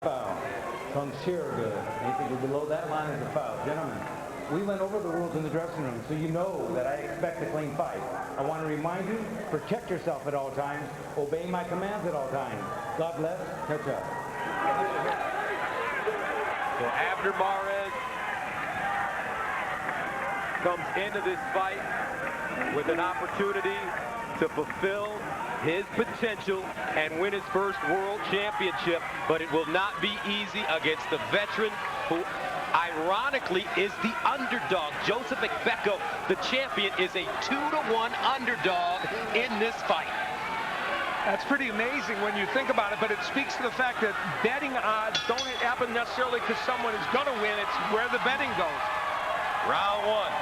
Foul. Comes here good. Anything below that line is a foul. Gentlemen, we went over the rules in the dressing room, so you know that I expect a clean fight. I want to remind you, protect yourself at all times, obey my commands at all times. God bless. Catch up. So Abner Mares comes into this fight with an opportunity to fulfill his potential and win his first world championship, but it will not be easy against the veteran who ironically is the underdog. Joseph Agbeko, the champion, is a 2-to-1 underdog in this fight. That's pretty amazing when you think about it, but it speaks to the fact that betting odds don't happen necessarily because someone is going to win. It's where the betting goes. Round one.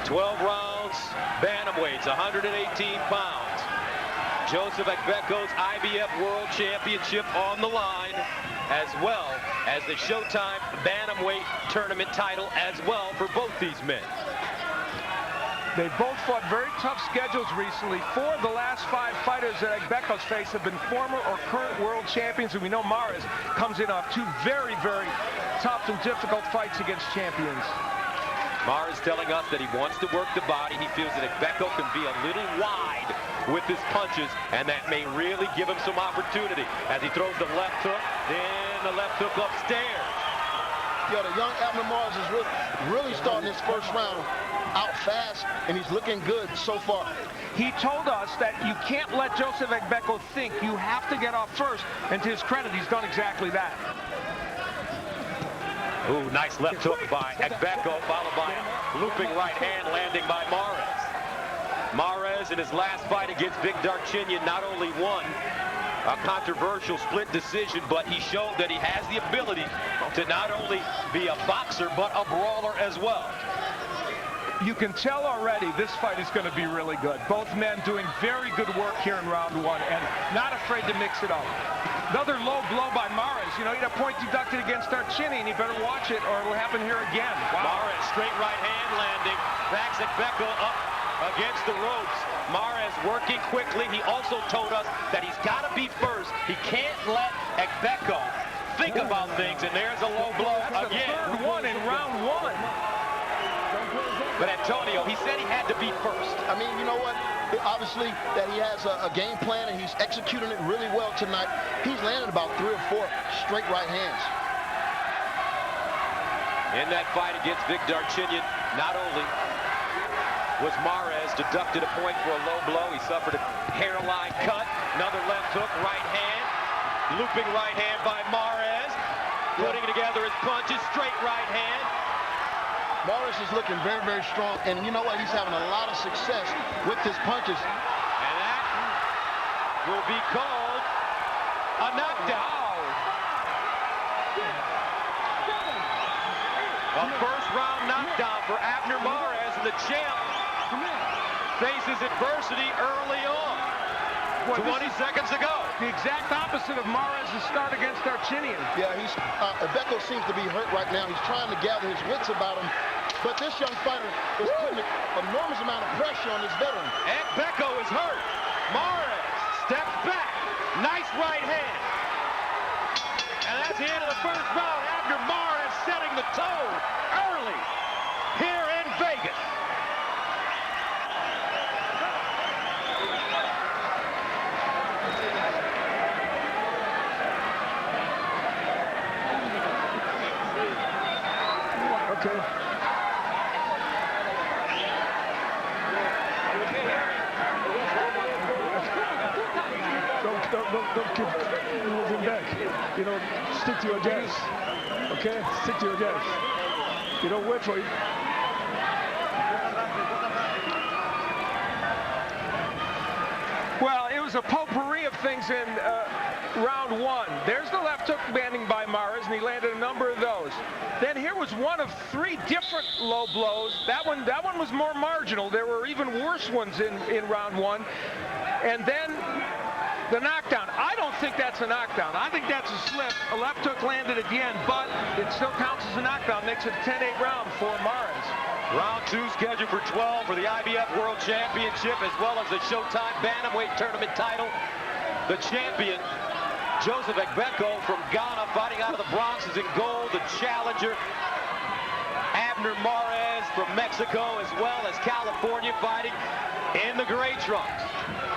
12 rounds, bantamweights, 118 pounds. Joseph Agbeko's IBF World Championship on the line, as well as the Showtime bantamweight tournament title as well for both these men. They both fought very tough schedules recently. 4 of the last 5 fighters that Agbeko's faced have been former or current world champions, and we know Mares comes in off 2 very, very tough and difficult fights against champions. Mares telling us that he wants to work the body. He feels that Agbeko can be a little wide with his punches, and that may really give him some opportunity as he throws the left hook, then the left hook upstairs. Yeah, the young Abner Mares is really starting his first round out fast, and he's looking good so far. He told us that you can't let Joseph Agbeko think. You have to get off first, and to his credit, he's done exactly that. Ooh, nice left hook by Agbeko, followed by a looping right hand landing by Mares. Mares in his last fight against Big Darchinyan not only won a controversial split decision, but he showed that he has the ability to not only be a boxer, but a brawler as well. You can tell already this fight is going to be really good. Both men doing very good work here in round one and not afraid to mix it up. Another low blow by Mares. You know, he had a point deducted against Darchinyan. You better watch it or it'll happen here again. Wow. Mares, straight right hand landing. Backs Agbeko up against the ropes. Mares working quickly. He also told us that he's got to be first. He can't let Agbeko think about things, and there's a low blow again. Third one in round one. But Antonio, he said he had to be first. I mean, you know what? Obviously that he has a game plan and he's executing it really well tonight. He's landed about 3 or 4 straight right hands. In that fight against Big Darchinyan, not only was Mares deducted a point for a low blow, he suffered a hairline cut, another left hook, right hand, looping right hand by Mares, putting together his punches, straight right hand. Mares is looking very, very strong, and you know what? He's having a lot of success with his punches. And that will be called a knockdown. A first round knockdown for Abner Mares, and the champ faces adversity early on. 20 seconds ago. The exact opposite of Mares' start against Darchinyan. Yeah, Agbeko seems to be hurt right now. He's trying to gather his wits about him. But this young fighter is putting an enormous amount of pressure on this veteran. Agbeko is hurt. Mares steps back. Nice right hand. And that's the end of the first round. Abner Mares setting the tone early here in Vegas. Okay. Don't keep moving back. You know, stick to your gas. Okay? Stick to your gas. You don't wait for it. Well, it was a potpourri of things in round one. There's the left hook landing by Mares, and he landed a number of those. Then here was one of 3 different low blows. That one was more marginal. There were even worse ones in round one. And then the knockdown. I don't think that's a knockdown. I think that's a slip. A left hook landed at the end, but it still counts as a knockdown. Makes it a 10-8 round for Mares. Round 2 scheduled for 12 for the IBF World Championship, as well as the Showtime bantamweight tournament title. The champion Joseph Agbeko from Ghana fighting out of the Bronx is in gold. The challenger, Abner Mares from Mexico, as well as California, fighting in the gray trunks.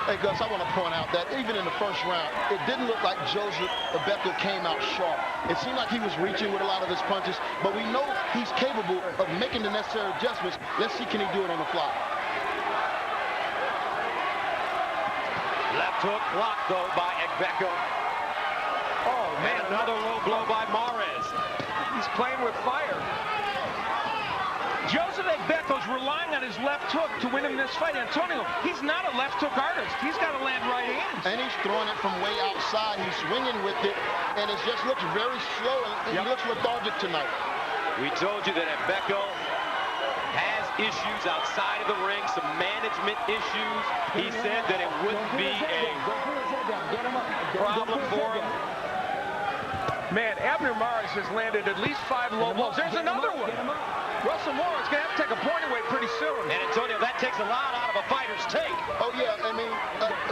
Hey, Gus, I want to point out that even in the first round, it didn't look like Joseph Agbeko came out sharp. It seemed like he was reaching with a lot of his punches, but we know he's capable of making the necessary adjustments. Let's see, can he do it on the fly? Left hook blocked, though, by Agbeko. Oh, man, another low blow by Mares. He's playing with fire. Joseph Agbeko's relying on his left hook to win him this fight. Antonio, he's not a left hook artist. He's got to land right hands. And he's throwing it from way outside. He's swinging with it, and it just looks very slow, and he looks lethargic tonight. We told you that Agbeko has issues outside of the ring, some management issues. He said that it wouldn't be a problem for him. Man, Abner Mares has landed at least 5 low blows. There's another one. Russell Moore is going to have to take a point away pretty soon. And Antonio, that takes a lot out of a fighter's take. Oh yeah, I mean,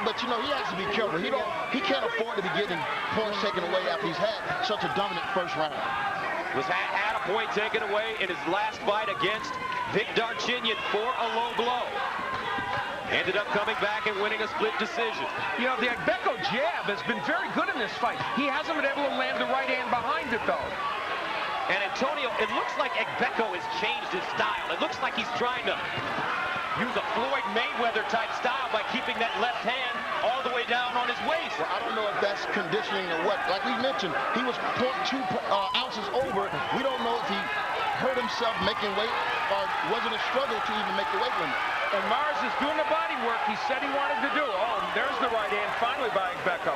but you know, he has to be careful. He can't afford to be getting points taken away after he's had such a dominant first round. Had a point taken away in his last fight against Vic Darchinyan for a low blow. Ended up coming back and winning a split decision. You know, the Agbeko jab has been very good in this fight. He hasn't been able to land the right hand behind it, though. And Antonio, it looks like Agbeko has changed his style. It looks like he's trying to use a Floyd Mayweather type style by keeping that left hand all the way down on his waist. Well, I don't know if that's conditioning or what. Like we mentioned, he was 0.2 ounces over. We don't know if he hurt himself making weight or was it a struggle to even make the weight limit. And Mares is doing the body work he said he wanted to do. Oh, there's the right hand finally by Agbeko.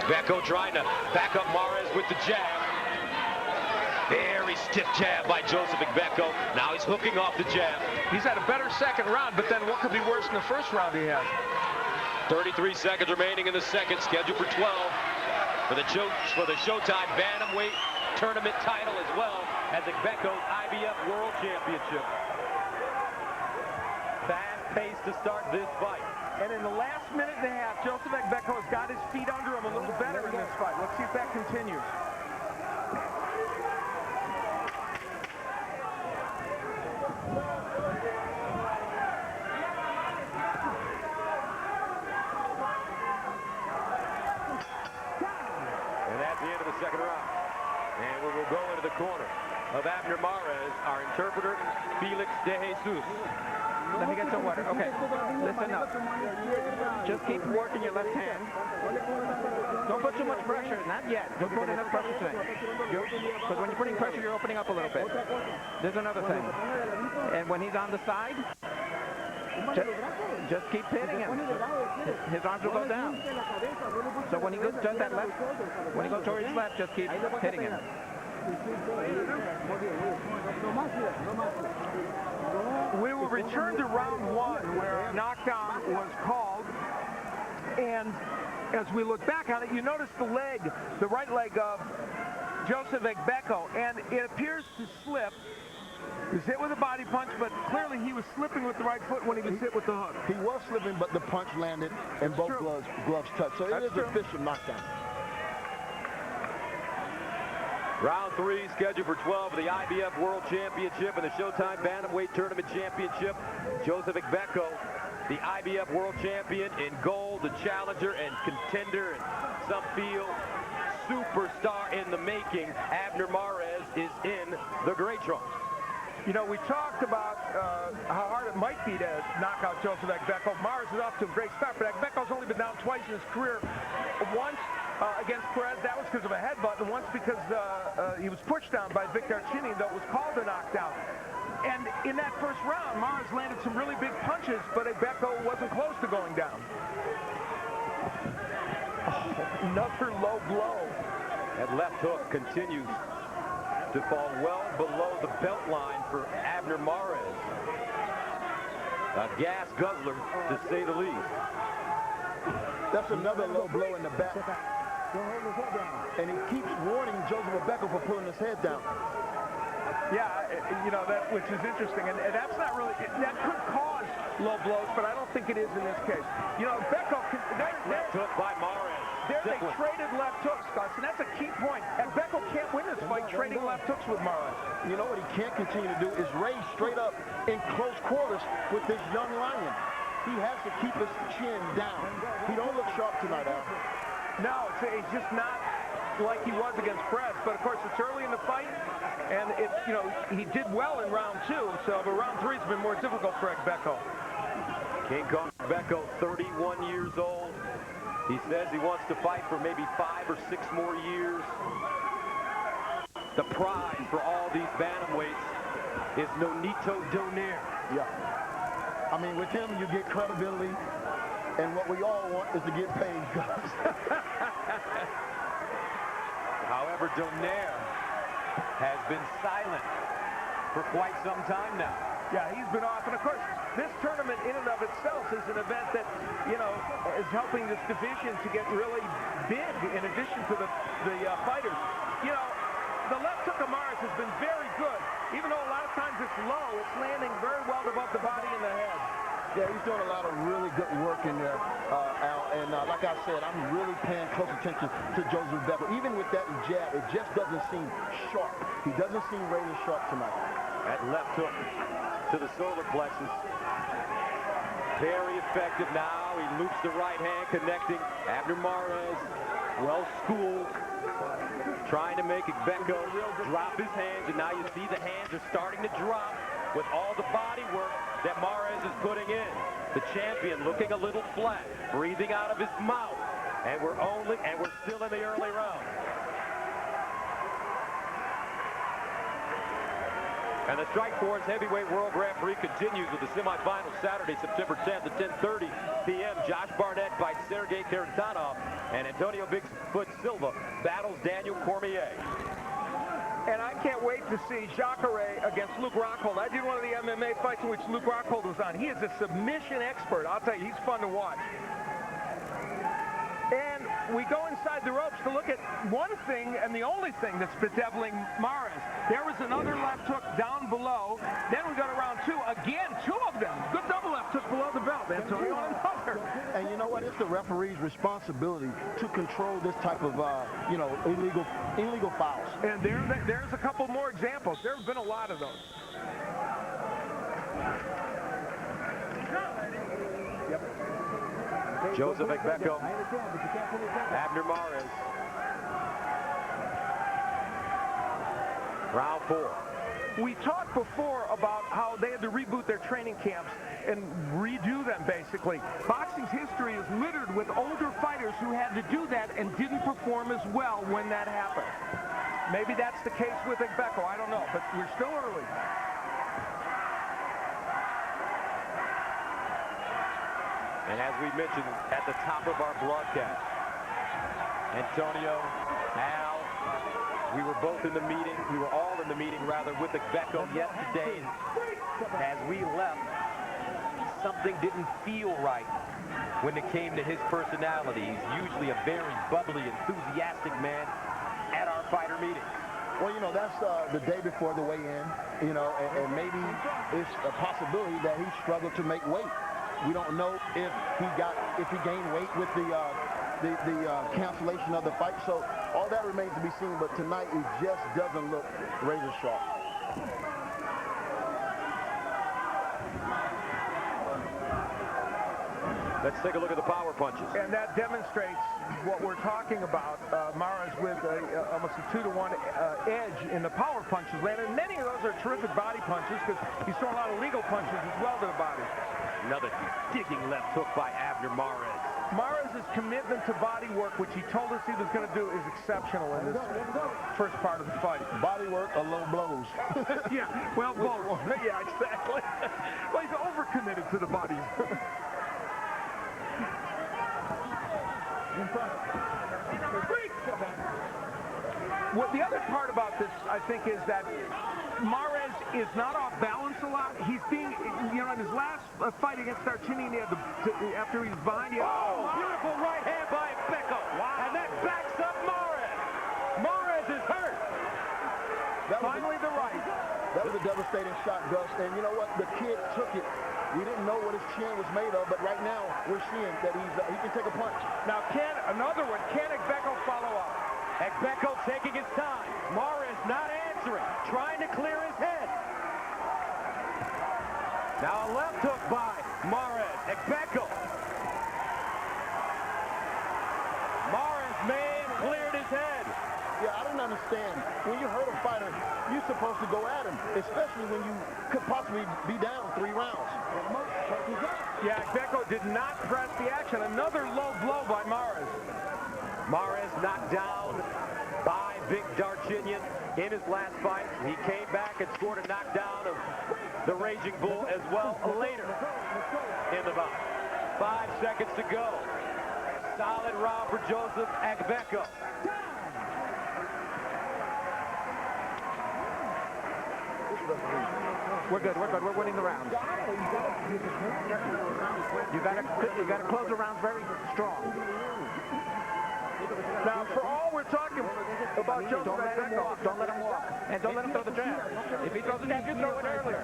Agbeko trying to back up Mares with the jab. Very stiff jab by Joseph Agbeko. Now he's hooking off the jab. He's had a better second round, but then what could be worse than the first round he had? 33 seconds remaining in the second, scheduled for 12 for the Showtime Bantamweight Tournament title, as well as Agbeko's IBF World Championship. Fast pace to start this fight. And in the last minute and a half, Joseph Agbeko has got his feet under him a little better in this fight. Let's see if that continues. And that's the end of the second round. And we will go into the corner of Abner Mares, our interpreter, Felix De Jesus. Let me get some water. Okay, listen up. Just keep working your left hand. Don't put too much pressure. Not yet. Don't put enough pressure to it. Because when you're putting pressure, you're opening up a little bit. There's another thing. And when he's on the side, just keep hitting him. His arms will go down. So when he goes to that left, when he goes towards his left, just keep hitting him. We will return to round one, where a knockdown was called. And as we look back on it, you notice the leg, the right leg of Joseph Agbeko, and it appears to slip. He was hit with a body punch, but clearly he was slipping with the right foot when he was hit with the hook. He was slipping, but the punch landed and both gloves touched. So it is an official knockdown. Round 3 scheduled for 12 of the IBF World Championship and the Showtime Bantamweight Tournament Championship. Joseph Agbeko, the IBF World Champion in gold, the challenger and contender, and some feel superstar in the making. Abner Mares is in the gray trunks. You know, we talked about how hard it might be to knock out Joseph Agbeko. Mares is off to a great start, but Agbeko's only been down twice in his career. Once against Perez, that was because of a headbutt, and once because he was pushed down by Vic Darchinyan, though it was called a knockdown. And in that first round, Mares landed some really big punches, but Agbeko wasn't close to going down. Oh, another low blow. That left hook continues to fall well below the belt line for Abner Mares. A gas guzzler, to say the least. That's another low blow in the back. And he keeps warning Joseph Agbeko for pulling his head down. Yeah, you know, that which is interesting, and that's not really, that could cause low blows, but I don't think it is in this case. You know, Agbeko, Left hook by Mares. they traded left hooks, Gus, and that's a key point. Agbeko can't win this fight trading left hooks with Mares. You know what he can't continue to do is raise straight up in close quarters with this young lion. He has to keep his chin down. He don't look sharp tonight, Al. No, it's just not like he was against Perez, but of course it's early in the fight, and it's, you know, he did well in round 2, so but round 3 has been more difficult for Agbeko. King Kong Agbeko, 31 years old. He says he wants to fight for maybe 5 or 6 more years. The prize for all these bantamweights is Nonito Donaire. Yeah. I mean, with him, you get credibility, and what we all want is to get paid, guys. However, Donaire has been silent for quite some time now. Yeah, he's been off, and of course, this tournament in and of itself is an event that, you know, is helping this division to get really big in addition to the fighters. You know, the left hook of Mares has been very good. Even though a lot of times it's low, it's landing very well above the body and the head. Yeah, he's doing a lot of really good work in there, Al. And like I said, I'm really paying close attention to Joseph Agbeko. Even with that jab, it just doesn't seem sharp. He doesn't seem razor sharp tonight. That left hook to the solar plexus. Very effective now. He loops the right hand, connecting. Abner Mares, well schooled, trying to make Agbeko drop his hands, and now you see the hands are starting to drop with all the body work that Mares is putting in. The champion looking a little flat, breathing out of his mouth, and we're still in the early rounds. And the Strikeforce Heavyweight World Grand Prix continues with the semifinals Saturday, September 10th at 10:30 p.m. Josh Barnett fights Sergey Kharitonov, and Antonio Bigfoot Silva battles Daniel Cormier. And I can't wait to see Jacare against Luke Rockhold. I did one of the MMA fights in which Luke Rockhold was on. He is a submission expert. I'll tell you, he's fun to watch. And we go inside the ropes to look at one thing and the only thing that's bedeviling Mares. There was another left hook down below. Then we go to round 2. Again, 2 of them. Good double left hook below the belt, Antonio, and another. And you know what? It's the referee's responsibility to control this type of, you know, illegal fouls. And there's a couple more examples. There have been a lot of those. Joseph Agbeko, Abner Mares. Round 4. We talked before about how they had to reboot their training camps and redo them, basically. Boxing's history is littered with older fighters who had to do that and didn't perform as well when that happened. Maybe that's the case with Agbeko. I don't know, but we're still early. And as we mentioned at the top of our broadcast, Antonio, Al, we were both in the meeting. We were all in the meeting, rather, with Agbeko yesterday. As we left, something didn't feel right when it came to his personality. He's usually a very bubbly, enthusiastic man at our fighter meetings. Well, you know, that's the day before the weigh-in, you know, and maybe it's a possibility that he struggled to make weight. We don't know if he gained weight with the cancellation of the fight. So all that remains to be seen. But tonight, he just doesn't look razor sharp. Let's take a look at the power punches. And that demonstrates what we're talking about. Mares with almost a 2-to-1 edge in the power punches. And many of those are terrific body punches because he's throwing a lot of legal punches as well to the body. Another digging left hook by Abner Mares. Mares' commitment to body work, which he told us he was going to do, is exceptional in this first part of the fight. Body work or low blows? Yeah, well, both. Yeah, exactly. Well, he's overcommitted to the body. What the other part about this, I think, is that Mares is not off balance a lot. He's being, you know, in his last fight against Artinian, he had after he was behind, he had, Beautiful right hand by Agbeko. Wow. And that backs up Mares. Mares is hurt. finally the right. Gus, and you know what? The kid took it. We didn't know what his chin was made of, but right now we're seeing that he can take a punch. Now, another one, can Agbeko follow up? Agbeko taking his time. Mares not answering, trying to clear his head. Now a left hook by Mares. Agbeko. Mares may have cleared his head. Yeah, I don't understand. When you hurt a fighter, you're supposed to go at him, especially when you could possibly be down 3 rounds. Yeah, Agbeko did not press the action. Another low blow by Mares. Mares knocked down by Big Darchinyan in his last fight. He came back and scored a knockdown of the Raging Bull as well later in the bout. 5 seconds to go. Solid round for Joseph Agbeko. We're good. We're winning the round. You gotta close the rounds very strong. Now, for all we're talking about Joseph Agbeko, Don't let him walk. And don't let him throw the jab. If he throws the jab, you throw it earlier.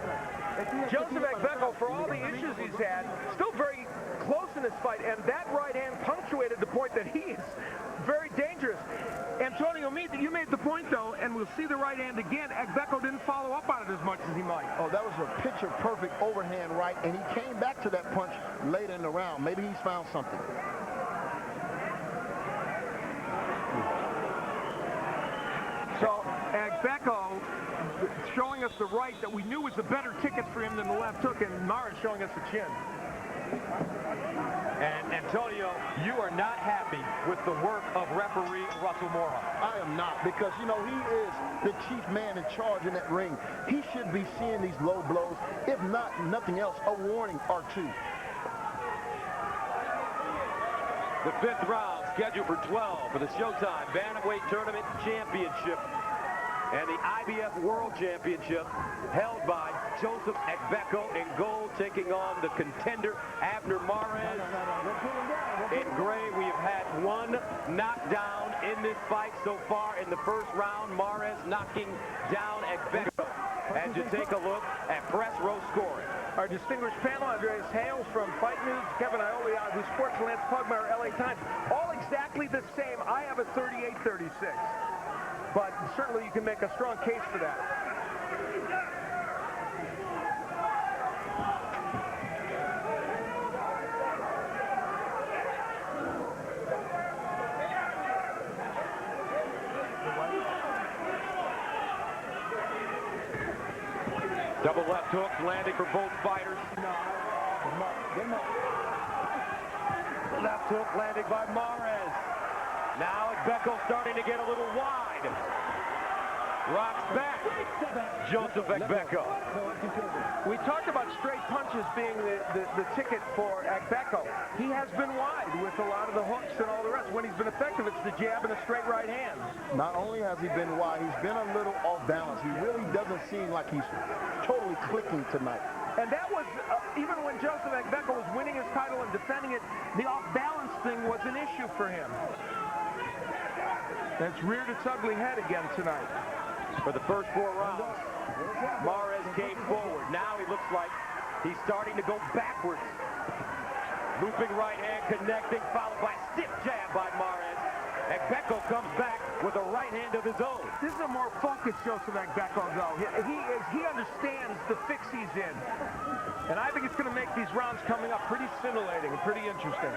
Joseph Agbeko, for all the issues he's had, still very close in this fight, and that right hand punctuated the point that he is very dangerous. Antonio, you made the point, though, and we'll see the right hand again. Agbeko didn't follow up on it as much as he might. Oh, that was a picture-perfect overhand right, and he came back to that punch later in the round. Maybe he's found something. So Agbeko showing us the right that we knew was a better ticket for him than the left hook, and Mares showing us the chin. And Antonio, you are not happy with the work of referee Russell Morehouse. I am not, because, you know, he is the chief man in charge in that ring. He should be seeing these low blows, if not nothing else, a warning or two. The 5th round scheduled for 12 for the Showtime Bantamweight Tournament Championship and the IBF World Championship, held by Joseph Agbeko in gold, taking on the contender Abner Mares. In gray, we have had 1 knockdown in this fight so far in the 1st round. Mares knocking down Agbeko. And to take a look at press row scoring. Our distinguished panel, Andreas Hales from Fight News, Kevin Ioli, Yahoo Sports, Lance Pugmire, LA Times, all exactly the same. I have a 38-36. But certainly you can make a strong case for that. Double left hooks landing for both fighters. Left hook landing by Mares. Now Agbeko starting to get a little wide. Rocks back. Joseph Agbeko. We talked about straight punches being the ticket for Agbeko. He has been wide with a lot of the hooks and all the rest. When he's been effective, it's the jab and a straight right hand. Not only has he been wide, he's been a little off balance. He really doesn't seem like he's totally clicking tonight. And that was, even when Joseph Agbeko was winning his title and defending it, the off-balance thing was an issue for him. That's reared its ugly head again tonight. For the first 4 rounds, Mares came forward. Now he looks like he's starting to go backwards. Looping right hand, connecting, followed by stiff jab by Mares. Agbeko comes back with a right hand of his own. This is a more focused Joseph Agbeko, though. He understands the fix he's in. And I think it's going to make these rounds coming up pretty scintillating and pretty interesting.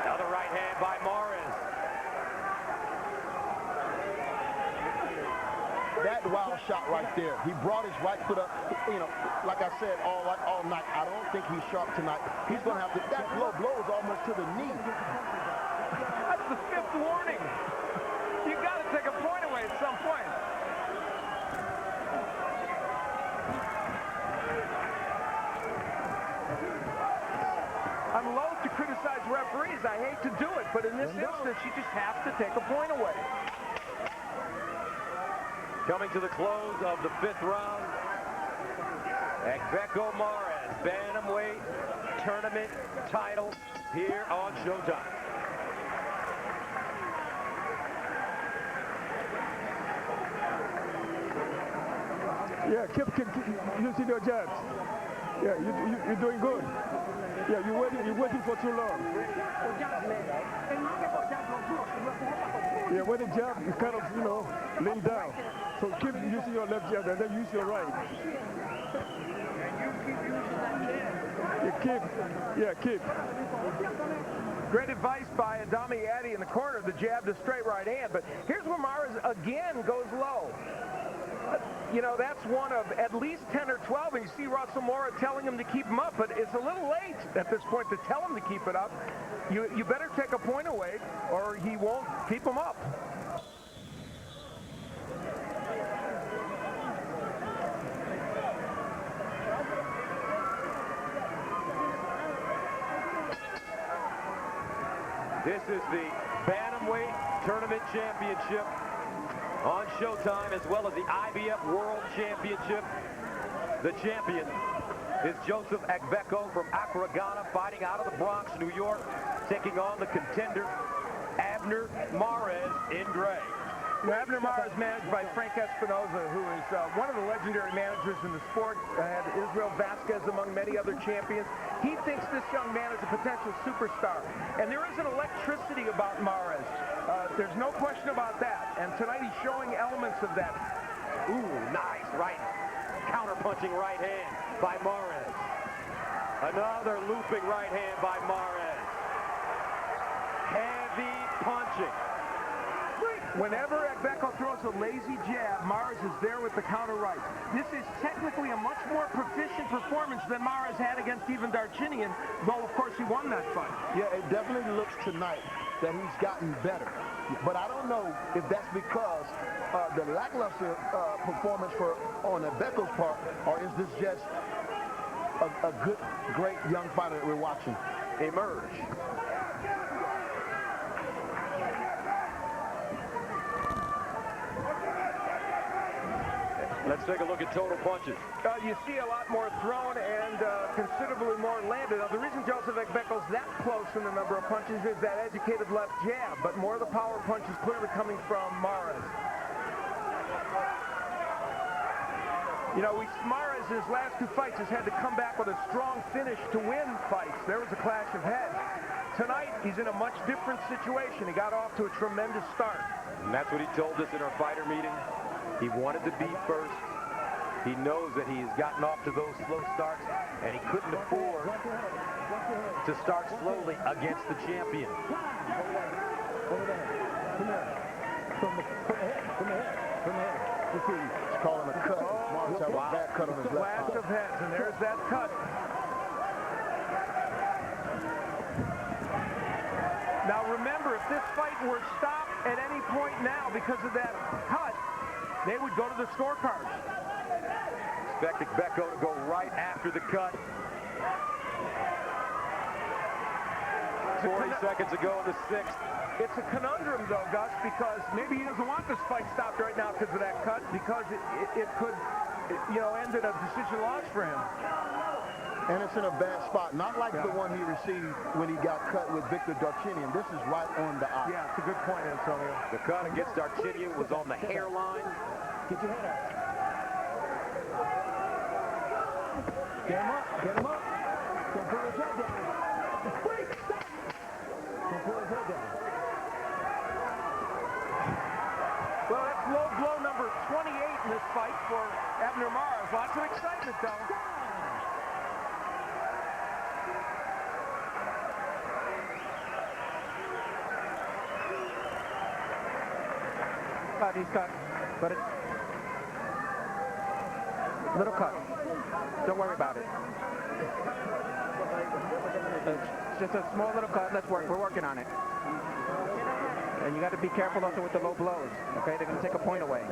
Another right hand by Mares. That wild shot right there. He brought his right foot up. You know, like I said, all night. I don't think he's sharp tonight. He's going to have to. That low blow is almost to the knee. That's the 5th warning. You got to take a point away at some point. I'm loath to criticize referees. I hate to do it, but in this instance, you just have to take a point away. Coming to the close of the 5th round, Agbeko Mares, Bantamweight Tournament title here on Showtime. Yeah, keep using your jabs. Yeah, you're doing good. Yeah, you're waiting for too long. Yeah, when the jab, you kind of, lean down. So keep using your left jab and then use your right. Keep. Great advice by Adami Addy in the corner, the jab to straight right hand. But here's where Mares again goes low. That's one of at least 10 or 12, and you see Russell Mora telling him to keep him up, but it's a little late at this point to tell him to keep it up. You better take a point away, or he won't keep him up. This is the Bantamweight Tournament Championship on Showtime, as well as the IBF World Championship. The champion is Joseph Agbeko from Accra, Ghana, fighting out of the Bronx, New York, taking on the contender Abner Mares in gray. Abner Mares is managed by Frank Espinoza, who is one of the legendary managers in the sport. Had Israel Vasquez among many other champions. He thinks this young man is a potential superstar. And there is an electricity about Mares. There's no question about that. And tonight he's showing elements of that. Ooh, nice right. Counter-punching right hand by Mares. Another looping right hand by Mares. Heavy punching. Whenever Agbeko throws a lazy jab, Mares is there with the counter right. This is technically a much more proficient performance than Mares had against even Darchinian, though of course he won that fight. Yeah, it definitely looks tonight that he's gotten better. But I don't know if that's because the lackluster performance on Agbeko's part, or is this just a good, great young fighter that we're watching emerge? Let's take a look at total punches. You see a lot more thrown and considerably more landed. Now, the reason Joseph Agbeko's that close in the number of punches is that educated left jab, but more of the power punch is clearly coming from Mares. Mares in his last two fights has had to come back with a strong finish to win fights. There was a clash of heads. Tonight, he's in a much different situation. He got off to a tremendous start. And that's what he told us in our fighter meeting. He wanted to be first. He knows that he has gotten off to those slow starts, and he couldn't afford to start slowly against the champion. Over there. From there. From the head. He's calling a cut. Mares had a bad cut on his left Flash eye. of heads, and there's that cut. Now remember, if this fight were stopped at any point now because of that cut, they would go to the scorecards. Expect Agbeko to go right after the cut. 40 seconds ago in the sixth. It's a conundrum, though, Gus, because maybe he doesn't want this fight stopped right now because of that cut, because it could, end in a decision loss for him. And it's in a bad spot, not like the one he received when he got cut with Victor Darchinian. This is right on the eye. Yeah, it's a good point, Antonio. The cut against Darchinian was on the hairline. Get your head up. Get him up. Don't pull his head down. Don't pull his head down. Well, that's low blow number 28 in this fight for Abner Mares. Lots of excitement, though. He's cut, but it's little cut. Don't worry about it. It's just a small little cut. Let's work. We're working on it. And you got to be careful also with the low blows. Okay, they're going to take a point away.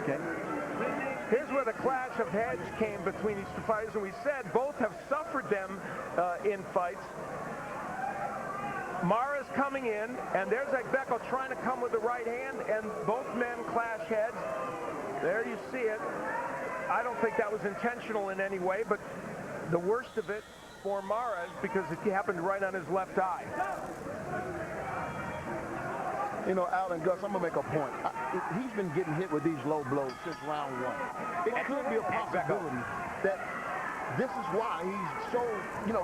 Okay. Here's where the clash of heads came between these two fighters, and we said both have suffered them in fights. Mares coming in, and there's Agbeko trying to come with the right hand, and both men clash heads. There you see it. I don't think that was intentional in any way, but the worst of it for Mares because it happened right on his left eye. You know, Al and Gus, I'm going to make a point. He's been getting hit with these low blows since round one. It could be a possibility that this is why he's so,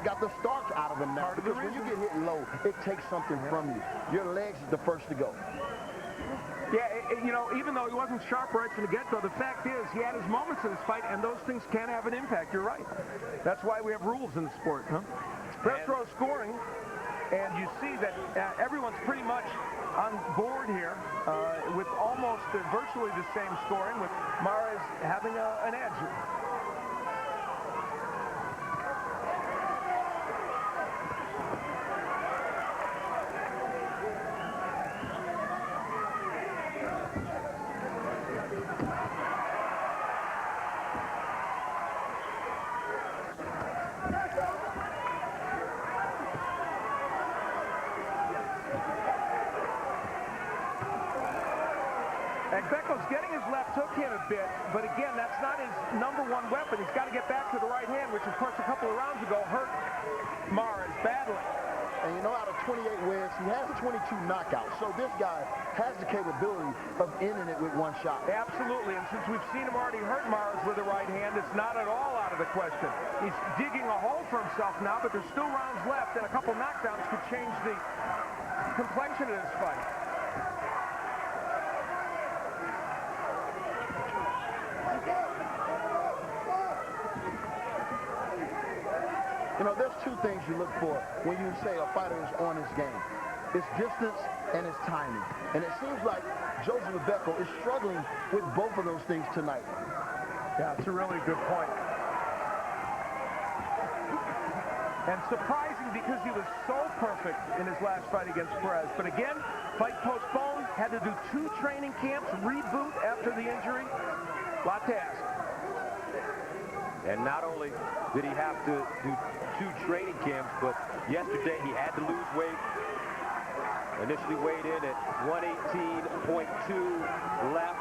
got the starch out of him now. Because when you get hit low, it takes something from you. Your legs is the first to go. Yeah, even though he wasn't sharp right from the get-go, the fact is he had his moments in this fight, and those things can have an impact. You're right. That's why we have rules in the sport, huh? Press row scoring, and you see that everyone's pretty much on board here with almost virtually the same scoring, with Mares having an edge. Agbeko's getting his left hook in a bit, but again, that's not his number one weapon. He's got to get back to the right hand, which of course a couple of rounds ago hurt Mares badly. And out of 28 wins, he has 22 knockouts. So this guy has the capability of ending it with one shot. Absolutely, and since we've seen him already hurt Mares with the right hand, it's not at all out of the question. He's digging a hole for himself now, but there's still rounds left, and a couple knockdowns could change the complexion of this fight. There's two things you look for when you say a fighter is on his game. It's distance and it's timing. And it seems like Joseph Agbeko is struggling with both of those things tonight. Yeah, it's a really good point. And surprising because he was so perfect in his last fight against Perez. But again, fight postponed, had to do 2 training camps, reboot after the injury. Lot to ask. And not only did he have to do 2 training camps, but yesterday he had to lose weight. Initially weighed in at 118.2 left,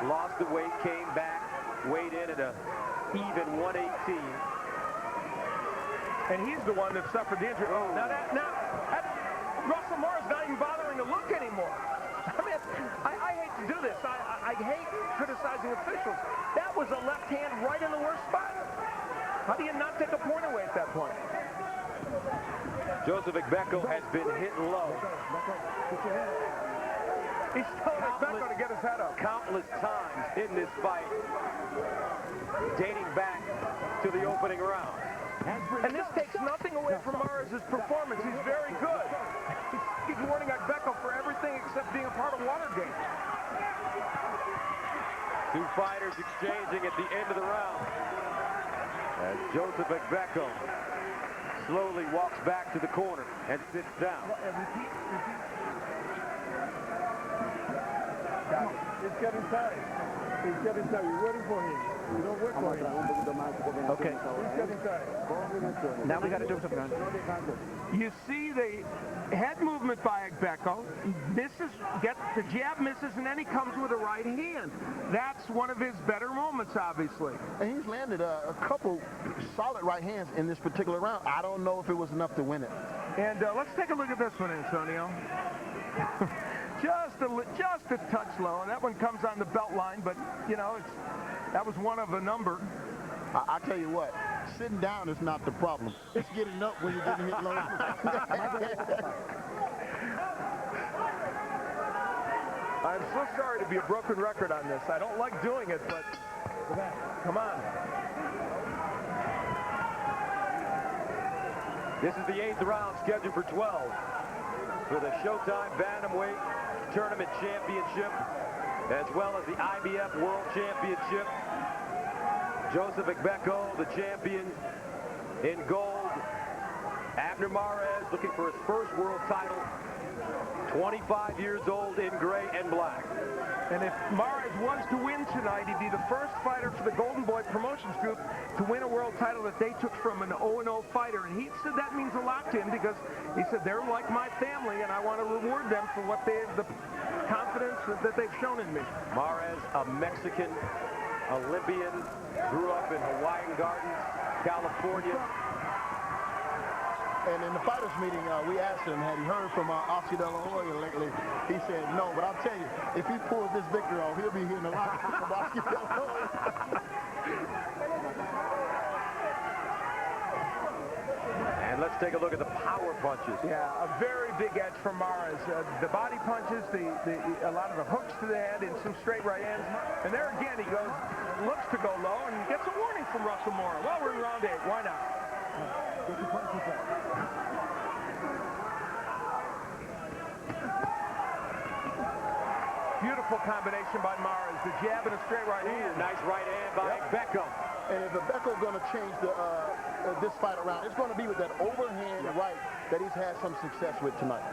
lost the weight, came back, weighed in at a even 118. And he's the one that suffered the injury. Oh. Now Russell Moore's not even bothering to look anymore. I mean, I hate to do this. I hate criticizing officials. That was a left hand right in the worst spot. How do you not take a point away at that point? Joseph Agbeko has been hit low. He's telling Agbeko to get his head up. Countless times in this fight, dating back to the opening round. And this takes nothing away from Mares' performance. He's very good. He's warning Agbeko for everything except being a part of Watergate. 2 fighters exchanging at the end of the round. As Joseph Agbeko slowly walks back to the corner and sits down. It's getting tight. He's getting tight. You're waiting for him. You don't wait for him. Okay. He's getting tight. Now we got to do something. You see the head movement by Agbeko. The jab misses, and then he comes with a right hand. That's one of his better moments, obviously. And he's landed a couple solid right hands in this particular round. I don't know if it was enough to win it. And let's take a look at this one, Antonio. just a touch low, and that one comes on the belt line, but, that was one of a number. I tell you what, sitting down is not the problem. It's getting up when you're getting hit low. I'm so sorry to be a broken record on this. I don't like doing it, but come on. This is the 8th round scheduled for 12 for the Showtime Bantamweight Tournament Championship, as well as the IBF World Championship. Joseph Agbeko, the champion in gold. Abner Mares looking for his first world title. 25 years old in gray and black. And if Mares was to win tonight, he'd be the first fighter for the Golden Boy Promotions Group to win a world title that they took from an 0-0 fighter. And he said that means a lot to him because he said, they're like my family, and I want to reward them for what the confidence that they've shown in me. Mares, a Mexican Olympian, grew up in Hawaiian Gardens, California. And in the fighters meeting, we asked him, had he heard from Oscar De La Hoya lately? He said no, but I'll tell you, if he pulls this victory off, he'll be hearing a lot from Oscar De La Hoya. And let's take a look at the power punches. Yeah, a very big edge from Mares. The body punches, a lot of the hooks to the head, and some straight right hands. And there again, he looks to go low, and gets a warning from Russell Moore. Well, we're in round 8. Why not? Beautiful combination by Mares. The jab and a straight right hand. Nice right hand by Agbeko. And if Agbeko going to change this fight around, it's going to be with that overhand right that he's had some success with tonight.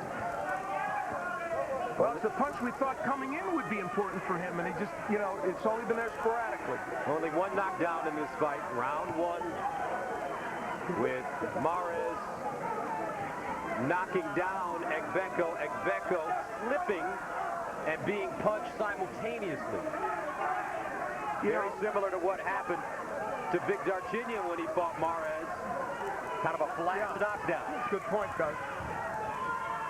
Well, it's a punch we thought coming in would be important for him, and he just, it's only been there sporadically. Only one knockdown in this fight. Round 1 with Mares knocking down Agbeko. Agbeko slipping and being punched simultaneously. Very similar to what happened to Vic Darchinyan when he fought Mares. Kind of a flash knockdown. Good point, Doug.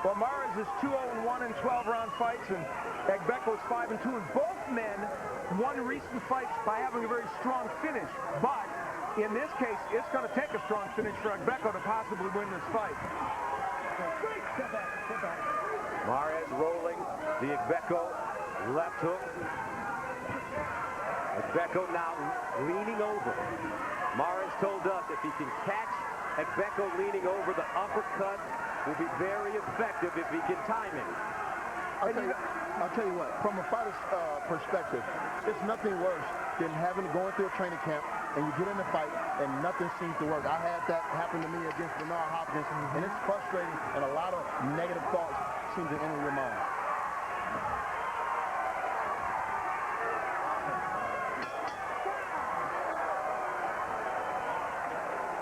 Well, Mares is 2-0-1 in 12-round fights, and Agbeko is 5-2. And both men won recent fights by having a very strong finish. But in this case, it's going to take a strong finish for Agbeko to possibly win this fight. Mares rolling the Agbeko left hook. Agbeko now leaning over. Mares told us if he can catch Agbeko leaning over, the uppercut will be very effective if he can time it. I'll tell you what, from a fighter's perspective, it's nothing worse than going through a training camp and you get in a fight and nothing seems to work. I had that happen to me against Bernard Hopkins, and it's frustrating, and a lot of negative thoughts seem to enter your mind.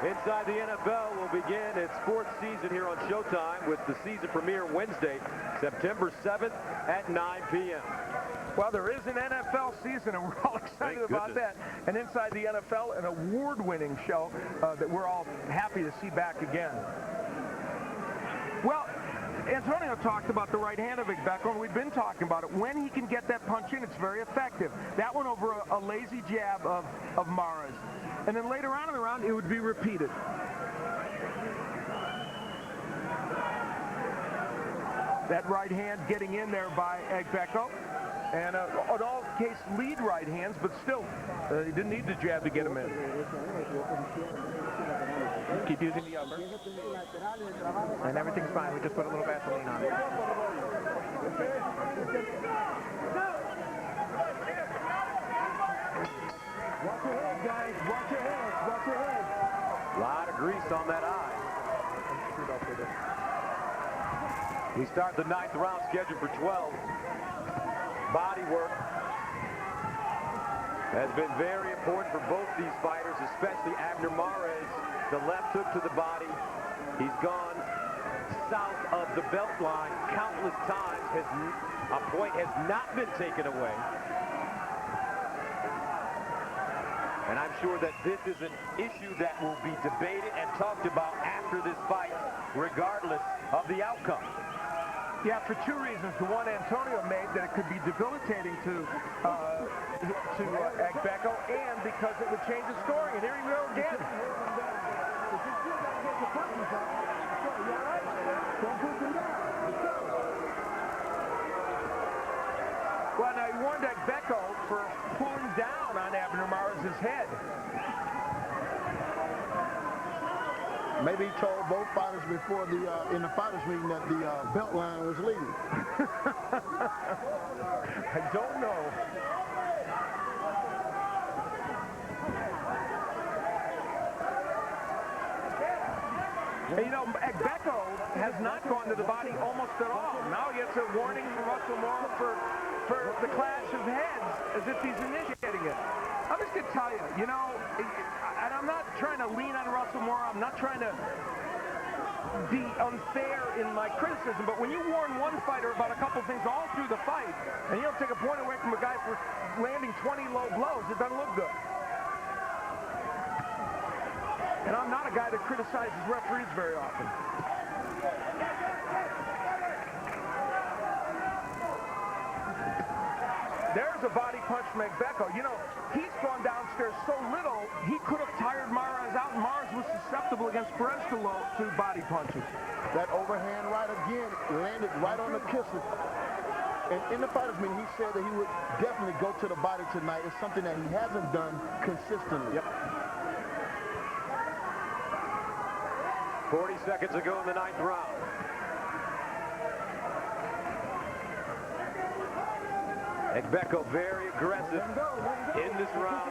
Inside the NFL will begin its 4th season here on Showtime with the season premiere Wednesday, September 7th at 9 p.m. Well, there is an NFL season, and we're all excited about that. And inside the NFL, an award-winning show that we're all happy to see back again. Well, Antonio talked about the right hand of Agbeko, and we've been talking about it. When he can get that punch in, it's very effective. That one over a lazy jab of Mares. And then later on in the round, it would be repeated. That right hand getting in there by Agbeko. And in all case, lead right hands, but still, he didn't need the jab to get him in. Keep using the upper. And everything's fine. We just put a little Vaseline on it. Watch your head, guys. Watch your head. Watch your head. A lot of grease on that eye. We start the 9th round scheduled for 12. Body work has been very important for both these fighters, especially Abner Mares. The left hook to the body. He's gone south of the belt line countless times. A point has not been taken away. And I'm sure that this is an issue that will be debated and talked about after this fight, regardless of the outcome. Yeah, for 2 reasons. The one Antonio made, that it could be debilitating to Agbeko, and because it would change the scoring. And here we go again. Well, now he warned Agbeko for pulling down on Abner Mares' head. Maybe he told both fighters before in the fighters meeting that the belt line was leading. I don't know. And, Agbeko has not gone to the body almost at all. Now he gets a warning from Russell Moore for the clash of heads, as if he's initiating it. I'm just going to tell you, and I'm not trying to lean on Russell Moore. I'm not trying to be unfair in my criticism, but when you warn one fighter about a couple things all through the fight, and you don't take a point away from a guy for landing 20 low blows, it doesn't look good. And I'm not a guy that criticizes referees very often. There's a body punch from Agbeko. You know, he's gone downstairs so little, he could have tired Mares out, and Mares was susceptible against Perez to body punches. That overhand right again landed right on the kisser. And in the fighters meeting, he said that he would definitely go to the body tonight. It's something that he hasn't done consistently. Yep. 40 seconds ago in the 9th round. Agbeko very aggressive in this round.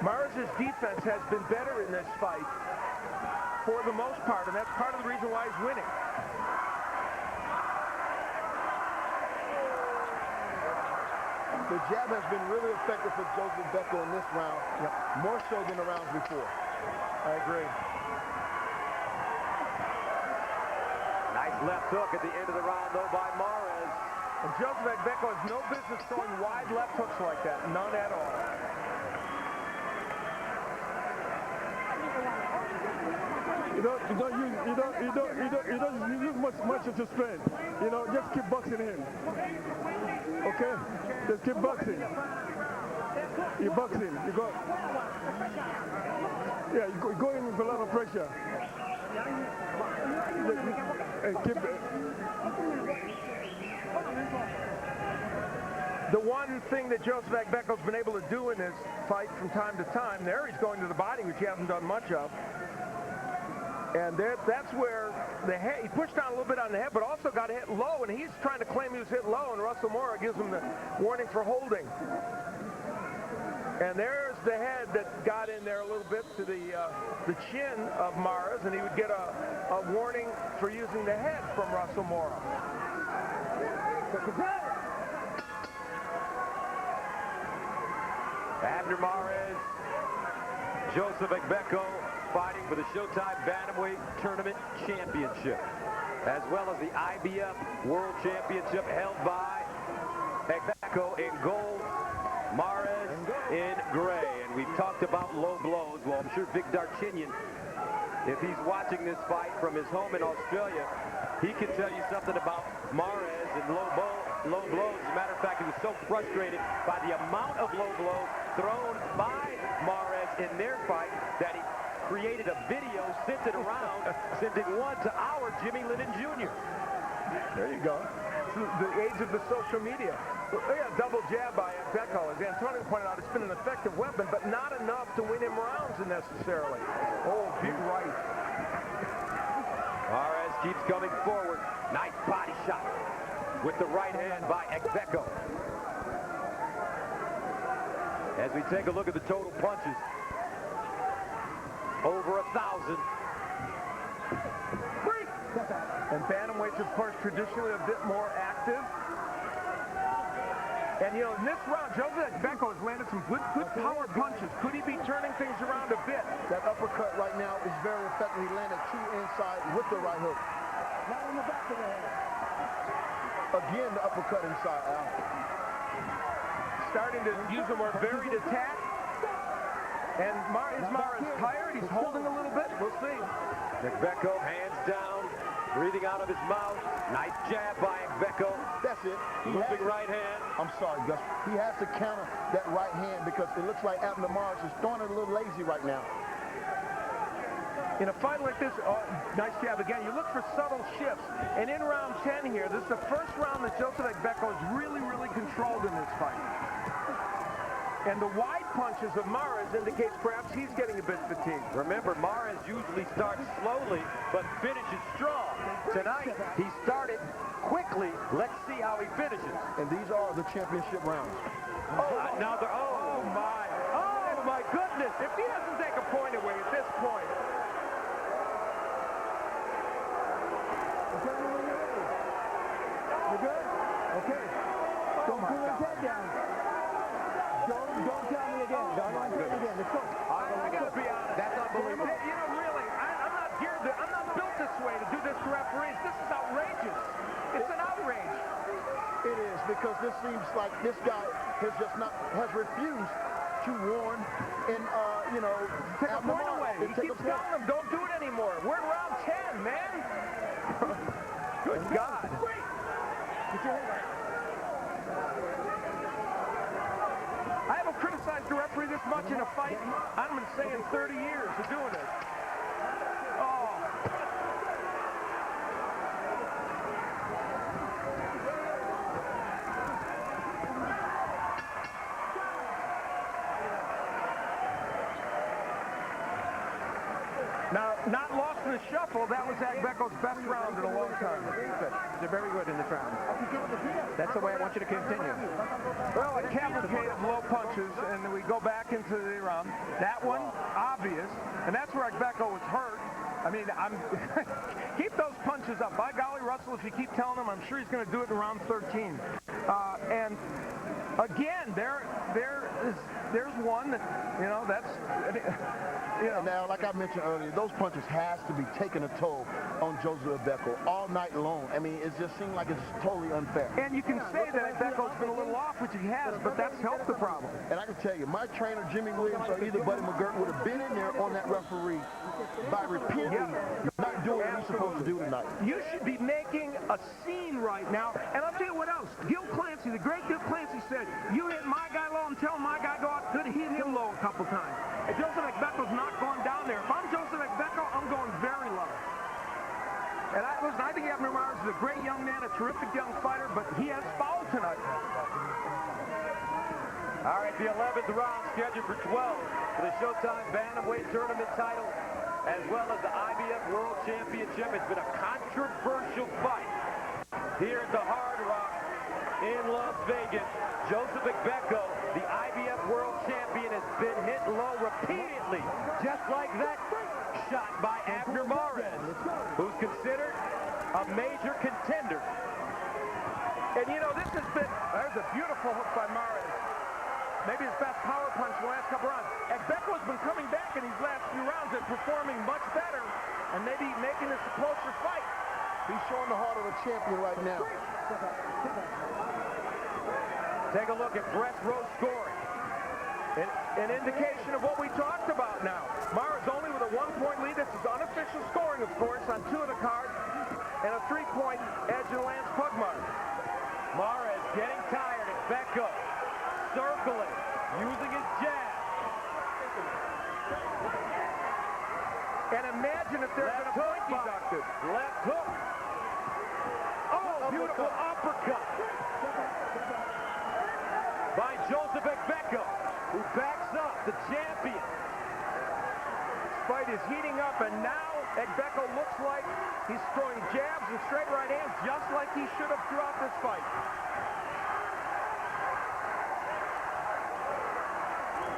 Mares' defense has been better in this fight for the most part, and that's part of the reason why he's winning. The jab has been really effective for Joseph Agbeko in this round, more so than the rounds before. I agree. Nice left hook at the end of the round, though, by Mares. And Joseph Agbeko has no business throwing wide left hooks like that. None at all. You don't use much of your strength. You know, just keep boxing him. Okay? Just keep boxing. You box him. You go. Yeah, you go in with a lot of pressure. And keep The one thing that Joseph Agbeko's been able to do in this fight from time to time, there he's going to the body, which he hasn't done much of. And that's where the head, he pushed down a little bit on the head, but also got hit low, and he's trying to claim he was hit low, and Russell Mora gives him the warning for holding. And there's the head that got in there a little bit to the chin of Mares, and he would get a warning for using the head from Russell Mora. Abner Mares, Joseph Agbeko fighting for the Showtime Bantamweight Tournament Championship, as well as the IBF World Championship held by Agbeko in gold, Mares in gray. And we've talked about low blows. Well, I'm sure Vic Darchinyan, if he's watching this fight from his home in Australia, he can tell you something about Mares and low blows. As a matter of fact, he was so frustrated by the amount of low blows thrown by Mares in their fight that he created a video, sent it around, sending one to our Jimmy Lennon Jr. There you go. It's the age of the social media. Yeah, double jab by Agbeko. As Antonio pointed out, it's been an effective weapon, but not enough to win him rounds necessarily. Oh, big right. Mares keeps coming forward. Nice body shot with the right hand by Agbeko. As we take a look at the total punches, over 1,000. And bantamweights, of course, traditionally a bit more active. And, you know, in this round, Joseph Agbeko has landed some good power punches. Could he be turning things around a bit? That uppercut right now is very effective. He landed 2 inside with the right hook. Now in the back of the head. Again, the uppercut inside, Al. Starting to use a more varied attack. And is Mares tired? He's holding a little bit. We'll see. Agbeko, hands down, breathing out of his mouth. Nice jab by Agbeko. That's it. Looping right hand. I'm sorry, Gus. He has to counter that right hand because it looks like Abner Mares is throwing it a little lazy right now. In a fight like this, nice jab again. You look for subtle shifts. And in round 10 here, this is the first round that Joseph Agbeko has really, really controlled in this fight. And the wide punches of Mares indicates perhaps he's getting a bit fatigued. Remember, Mares usually starts slowly, but finishes strong. Tonight, he started quickly. Let's see how he finishes. And these are the championship rounds. Oh my goodness. If he doesn't take a point away at this point. You good? Okay. Don't pull his head down. Don't tell me again. Don't tell me again. Let's go. I got to be honest. That's unbelievable. You know, really, I'm not geared to, I'm not built this way to do this to referees. This is outrageous. It's an outrage. It is, because this seems like this guy has refused you warn and, you know, Take a point away. He Take a keeps point. telling them, don't do it anymore. We're in round 10, man. Good God. I haven't criticized the referee this much in a fight, I'm going to say, in 30 years of doing it. Oh. Now, not lost in the shuffle, that was Agbeko's best round in a long time. They're very good in this round. That's the way I want you to continue. Well, a cavalcade of low punches, and then we go back into the round. That one, obvious, and that's where Agbeko was hurt. I mean, keep those punches up. By golly, Russell, if you keep telling him, I'm sure he's going to do it in round 13. And again, there's one that, you know, that's, you know. Now, like I mentioned earlier, those punches has to be taking a toll on Joseph Agbeko all night long. I mean, it just seems like it's totally unfair. And you can say that Agbeko's been a little off, which he has, but that's helped the problem. And I can tell you, my trainer, Jimmy Williams, or either Buddy McGirt would have been in there on that referee by repeatedly not doing what he's supposed to do tonight. You should be making a scene right now. And I'll tell you what else. Gil Clancy, the great Gil Clancy said, you hit my guy low, I'm telling my guy go out, good, hit him low a couple times. And Joseph Agbeko's not going down there. If I'm Joseph Agbeko, I'm going very low. And I think Abner Myers is a great young man, a terrific young fighter, but he has fouled tonight. All right, the 11th round scheduled for 12 for the Showtime Bantamweight Tournament title, as well as the IBF World Championship. It's been a controversial fight here at the Hard Rock in Las Vegas. Joseph Agbeko, the IBF World Champion, has been hit low repeatedly, just like that shot by Abner Mares, who's considered a major contender. And you know, this has been, there's a beautiful hook by Mares. Maybe his best power punch in the last couple rounds. Agbeko's been coming back in these last few rounds and performing much better and maybe making this a closer fight. He's showing the heart of a champion right now. Take a look at breaststroke scoring. An indication of what we talked about now. Mares only with a 1-point lead. This is unofficial scoring, of course, on 2 of the cards, and a 3-point edge in Lance Pugmire. Mares getting tired. Agbeko circling, using his jab. And imagine if there's been a point deducted. Left hook. Oh, beautiful uppercut by Joseph Agbeko, who backs up the champion. This fight is heating up, and now Agbeko looks like he's throwing jabs and straight right hands, just like he should have throughout this fight.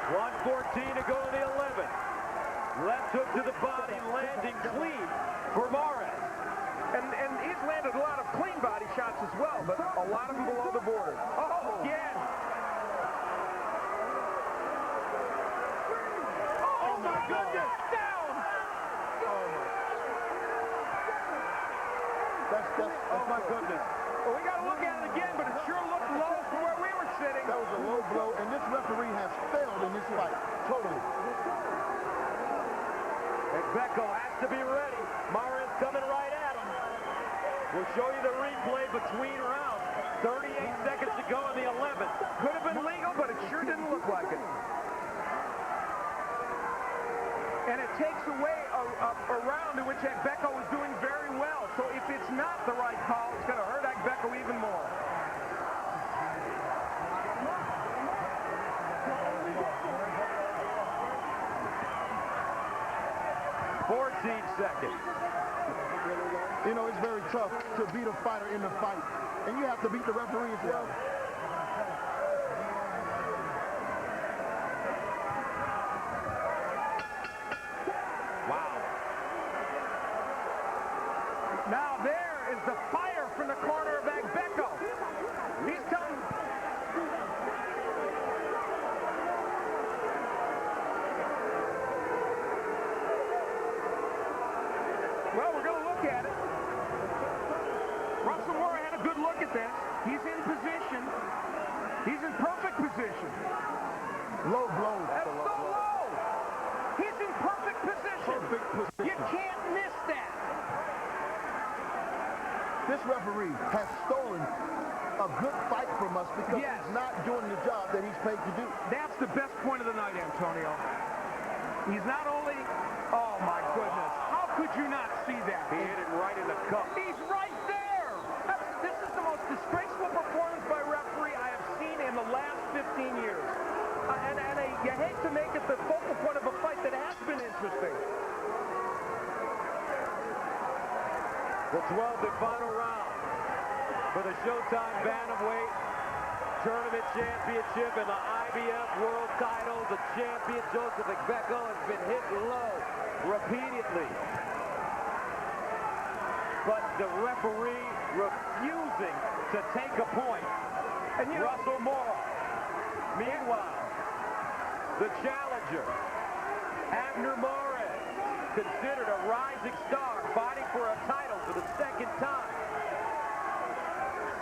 1:14 to go in the 11th. Left hook to the body, landing clean for Mares. And he's landed a lot of clean body shots as well, but a lot of them below the border. Oh, again. Oh, my goodness, down. Oh my goodness. Well, we got to look at it again, but it sure looked low from where we were sitting. That was a low blow, and this referee has failed in this fight, totally. Agbeko has to be ready. Mares coming right at him. We'll show you the replay between rounds. 38 seconds to go in the 11th. Could have been legal, but it sure didn't look like it. And it takes away a round in which Agbeko was doing very well. So if it's not the right call, it's going to hurt Agbeko even more. Seconds. You know, it's very tough to beat a fighter in the fight, and you have to beat the referee as well. Wow. Now there is the fire from the corner of Agbeko. He's telling... Well, we're going to look at it. Russell Moore had a good look at this. He's in position. referee has stolen a good fight from us because Yes. he's not doing the job that he's paid to do. That's the best point of the night, Antonio. He's not only, oh my goodness, how could you not see that? He hit it right in the cup. He's right there. This is the most disgraceful performance by a referee I have seen in the last 15 years. You hate to make it the focal point of a fight that has been interesting. The 12th and final round for the Showtime Bantamweight Tournament Championship and the IBF World Title. The champion, Joseph Agbeko, has been hit low repeatedly. But the referee refusing to take a point. And you know, Russell Mora. Meanwhile, the challenger, Abner Mares, considered a rising star, fighting for a title for the second time,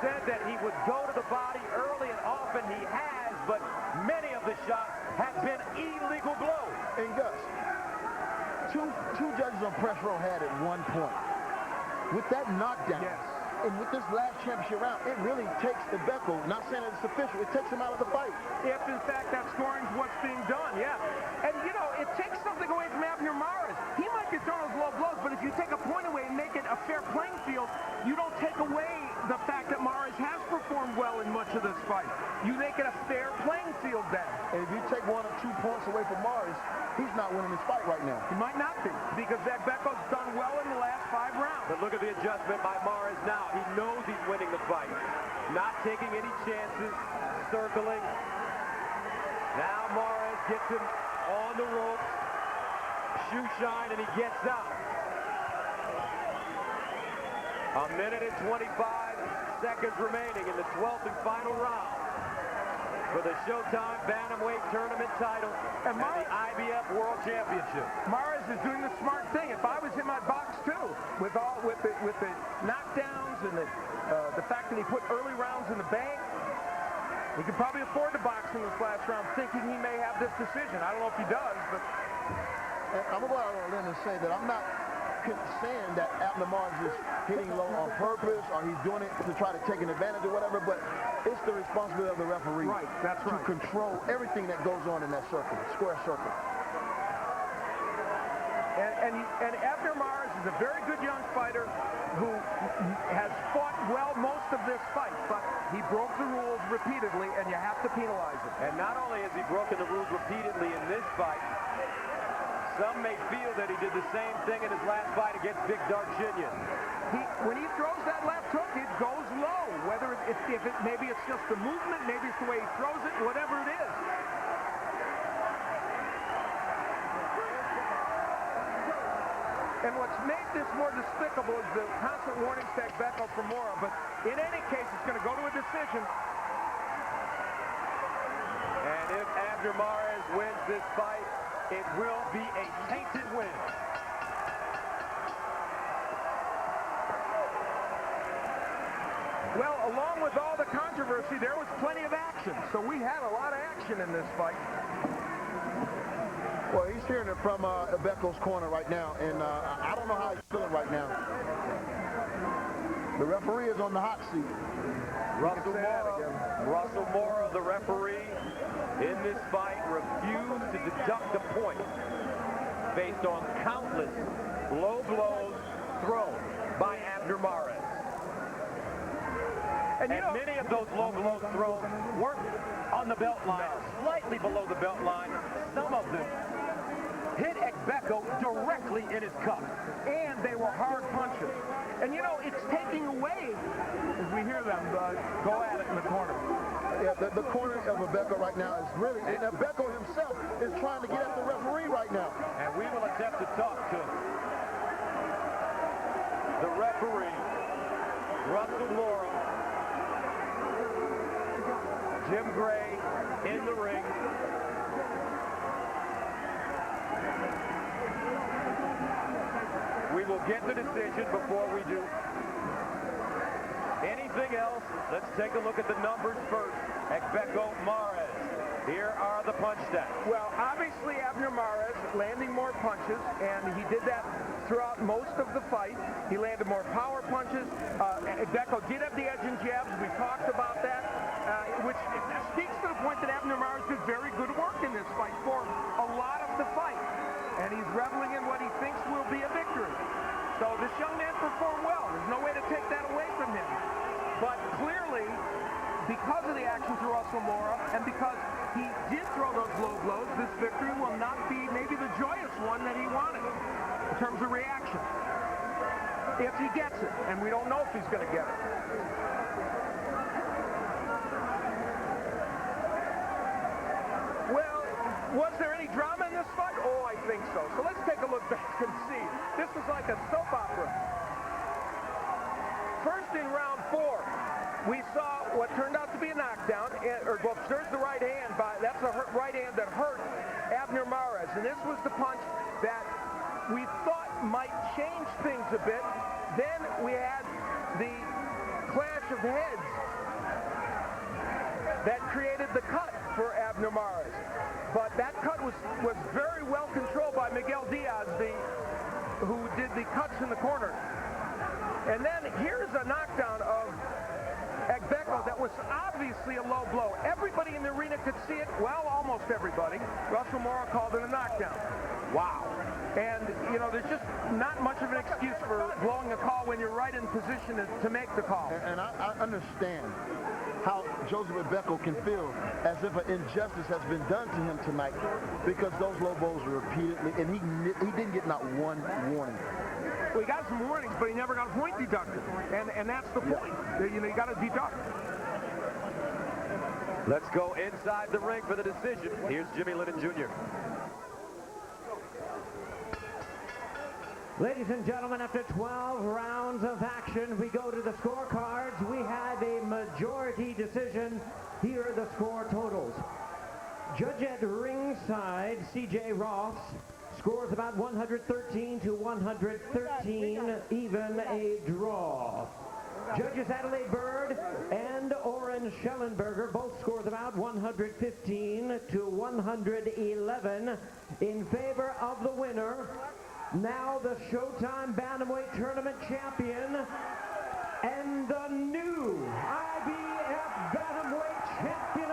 said that he would go to the body early and often. He has, but many of the shots have been illegal blows. And Gus, two judges on press row had at one point. With that knockdown, yes. And with this last championship round, it really takes Agbeko, not saying it's official, it takes him out of the fight. If, in fact, that scoring's what's being done, yeah. And, you know, it takes something away from Abner Mares. He might be throwing those low blows, but if you take a point away and make it a fair playing field, you don't take away the fact that Mares has performed well in much of this fight. You make it a fair playing field then. And if you take 1 or 2 points away from Mares, he's not winning this fight right now. He might not be, because Agbeko's done well in the last 5 rounds. But look at the adjustment by Mares now. He knows he's winning the fight. Not taking any chances, circling. Now Mares gets him on the ropes, shoe shine, and he gets out. A minute and 25 seconds remaining in the 12th and final round for the Showtime Bantamweight Tournament title and the IBF World Championship. Mares is doing the smart thing. If I was in my box too, with the knockdowns and the fact that he put early rounds in the bank, he could probably afford to box in this last round, thinking he may have this decision. I don't know if he does, but And I'm going to go out on a limb and say that I'm not saying that Abner Mares is hitting low on purpose or he's doing it to try to take an advantage or whatever, but it's the responsibility of the referee to control everything that goes on in that circle, square circle. And Abner Mares is a very good young fighter who has fought well most of this fight, but he broke the rules repeatedly, and you have to penalize him. And not only has he broken the rules repeatedly in this fight, some may feel that he did the same thing in his last fight against Big Darchinyan. When he throws that left hook, it goes low. Whether maybe it's just the movement, maybe it's the way he throws it, whatever it is. And what's made this more despicable is the constant warnings to Agbeko for Mora. But in any case, it's going to go to a decision. And if Abner Mares wins this fight, it will be a tainted win. Well, along with all the controversy, there was plenty of action. So we had a lot of action in this fight. Well, he's hearing it from Agbeko's corner right now, and I don't know how he's feeling right now. The referee is on the hot seat. Russell Mora, the referee in this fight, refused to deduct a point based on countless low blows thrown by Abner Mares. And many of those low blows thrown weren't on the belt line, slightly below the belt line. Some of them hit Agbeko directly in his cup. And they were hard punches. And, it's taking away, as we hear them go at it in the corner. Yeah, the corner of Agbeko right now is really, and Agbeko himself is trying to get at the referee right now. And we will attempt to talk to the referee, Russell Mora. Jim Gray in the ring. We will get the decision before we do anything else. Let's take a look at the numbers first. Agbeko Mares. Here are the punch stats. Well, obviously Abner Mares landing more punches, and he did that throughout most of the fight. He landed more power punches. Agbeko did have the edge and jabs. We talked about that, which speaks to the point that Abner Mares did very good work in this fight for a lot of the fight. And he's reveling in what he thinks will be a victory. So this young man performed well. There's no way to take that away from him. But clearly, because of the action through Mora, and because he did throw those low blows, this victory will not be maybe the joyous one that he wanted in terms of reaction. If he gets it, and we don't know if he's going to get it. Well, was there any drama in this fight? Oh, I think so. So let's take a look back and see. This was like a soap opera. First in round 4, we saw what turned out to be a knockdown. Well, there's the right hand. That's the right hand that hurt Abner Mares. And this was the punch that we thought might change things a bit. Then we had the clash of heads that created the cut for Abner Mares. But that cut was very well controlled by Miguel Diaz, who did the cuts in the corner. And then here's a knockdown of Agbeko that was obviously a low blow. Everybody in the arena could see it. Well, almost everybody. Russell Mora called it a knockdown. Wow. And, you know, there's just not much of an excuse for blowing a call when you're right in position to make the call. And I understand how Joseph Agbeko can feel as if an injustice has been done to him tonight, because those low blows were repeatedly, and he didn't get not one warning. Well, he got some warnings, but he never got a point deducted. And that's the point. Yeah. You know, you got to deduct. Let's go inside the ring for the decision. Here's Jimmy Lennon Jr. Ladies and gentlemen, after 12 rounds of action, we go to the scorecards. We had a majority decision. Here are the score totals. Judge at ringside, C.J. Ross, scores about 113 to 113, even a draw. Judges Adelaide Bird and Oren Schellenberger both scores about 115 to 111 in favor of the winner. Now the Showtime Bantamweight Tournament champion and the new IBF Bantamweight champion